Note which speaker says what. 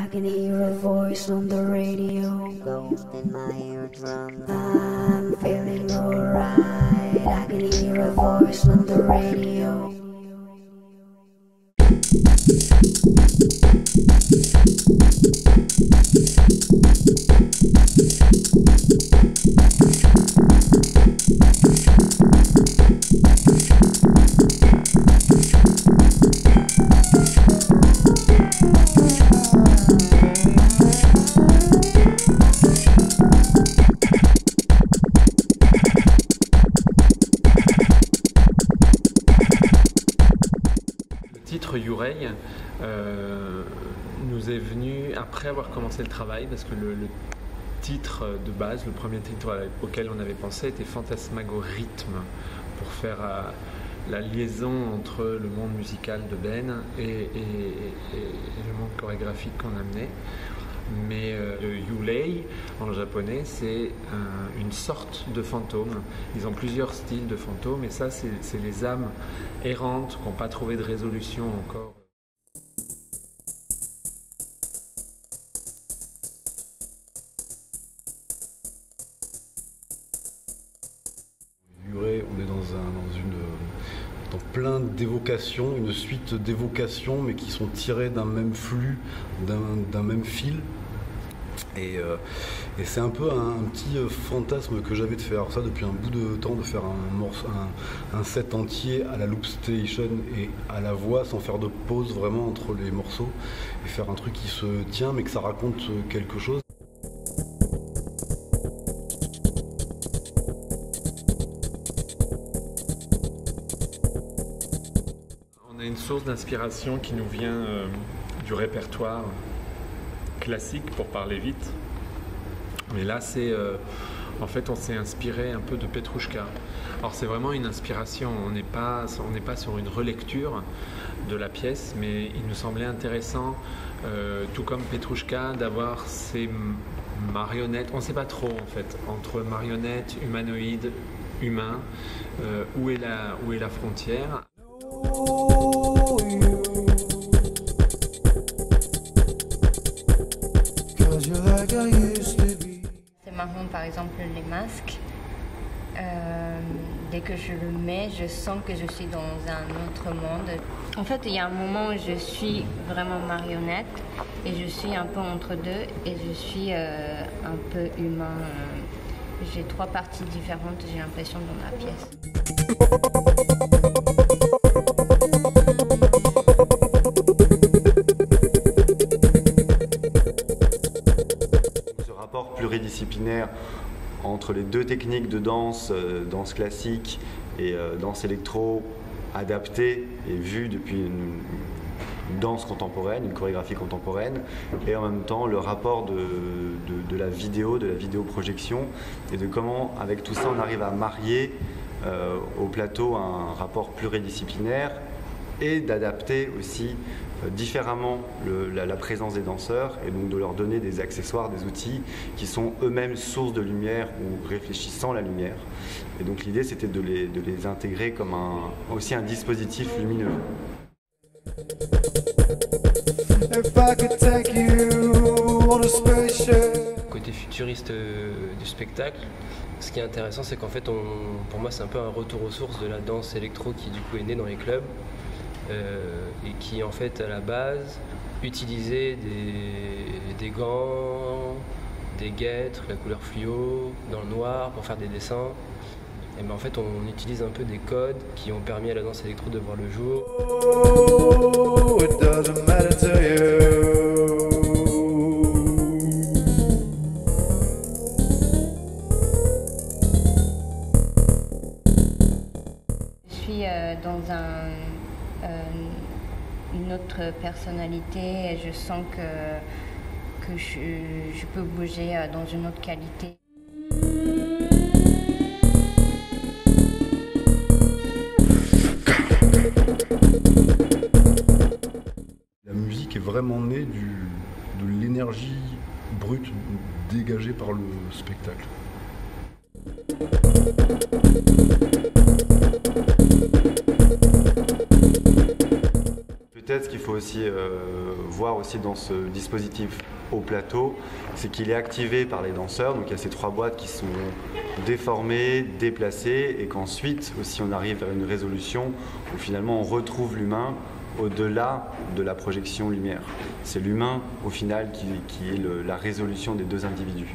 Speaker 1: can hear a voice on the radio. Ghost in my eardrum. I'm feeling alright. I can hear a voice on the radio.
Speaker 2: Le titre Yurei nous est venu après avoir commencé le travail, parce que le titre de base, le premier titre auquel on avait pensé était Fantasmagorithme, pour faire la liaison entre le monde musical de Ben et le monde chorégraphique qu'on amenait. Mais le Yurei en japonais, c'est une sorte de fantôme. Ils ont plusieurs styles de fantômes, et ça, c'est les âmes errantes qui n'ont pas trouvé de résolution encore.
Speaker 3: Yurei, on est dans plein d'évocations, une suite d'évocations, mais qui sont tirées d'un même flux, d'un même fil. Et c'est un peu un petit fantasme que j'avais de faire ça depuis un bout de temps, de faire un set entier à la loop station et à la voix, sans faire de pause vraiment entre les morceaux, et faire un truc qui se tient mais que ça raconte quelque chose.
Speaker 2: On a une source d'inspiration qui nous vient du répertoire classique, pour parler vite. Mais là, en fait, on s'est inspiré un peu de Petrouchka. Alors c'est vraiment une inspiration, on n'est pas sur une relecture de la pièce, mais il nous semblait intéressant, tout comme Petrouchka, d'avoir ces marionnettes. On ne sait pas trop en fait, entre marionnettes, humanoïdes, humains, où est la frontière.
Speaker 4: C'est marrant, par exemple, les masques. Dès que je le mets, je sens que je suis dans un autre monde. En fait, il y a un moment où je suis vraiment marionnette et je suis un peu entre deux et je suis un peu humain. J'ai trois parties différentes, j'ai l'impression, dans la pièce.
Speaker 5: Ce rapport pluridisciplinaire entre les deux techniques de danse, danse classique et danse électro, adaptée et vue depuis une danse contemporaine, une chorégraphie contemporaine, et en même temps le rapport de la vidéoprojection, et de comment avec tout ça on arrive à marier au plateau un rapport pluridisciplinaire et d'adapter aussi différemment la présence des danseurs, et donc de leur donner des accessoires, des outils qui sont eux-mêmes source de lumière ou réfléchissant la lumière. Et donc l'idée c'était de les intégrer comme aussi un dispositif lumineux.
Speaker 6: Côté futuriste du spectacle, ce qui est intéressant, c'est qu'en fait, pour moi, c'est un peu un retour aux sources de la danse électro qui du coup est née dans les clubs et qui en fait à la base utilisait des gants, des guêtres, la couleur fluo, dans le noir pour faire des dessins. Et ben en fait, on utilise un peu des codes qui ont permis à la danse électro de voir le jour.
Speaker 4: Je suis dans une autre personnalité et je sens que je peux bouger dans une autre qualité.
Speaker 3: La musique est vraiment née de l'énergie brute dégagée par le spectacle.
Speaker 5: Peut-être ce qu'il faut aussi voir aussi dans ce dispositif au plateau, c'est qu'il est activé par les danseurs. Donc il y a ces 3 boîtes qui sont déformées, déplacées, et qu'ensuite aussi on arrive vers une résolution où finalement on retrouve l'humain au-delà de la projection lumière. C'est l'humain au final qui est la résolution des 2 individus.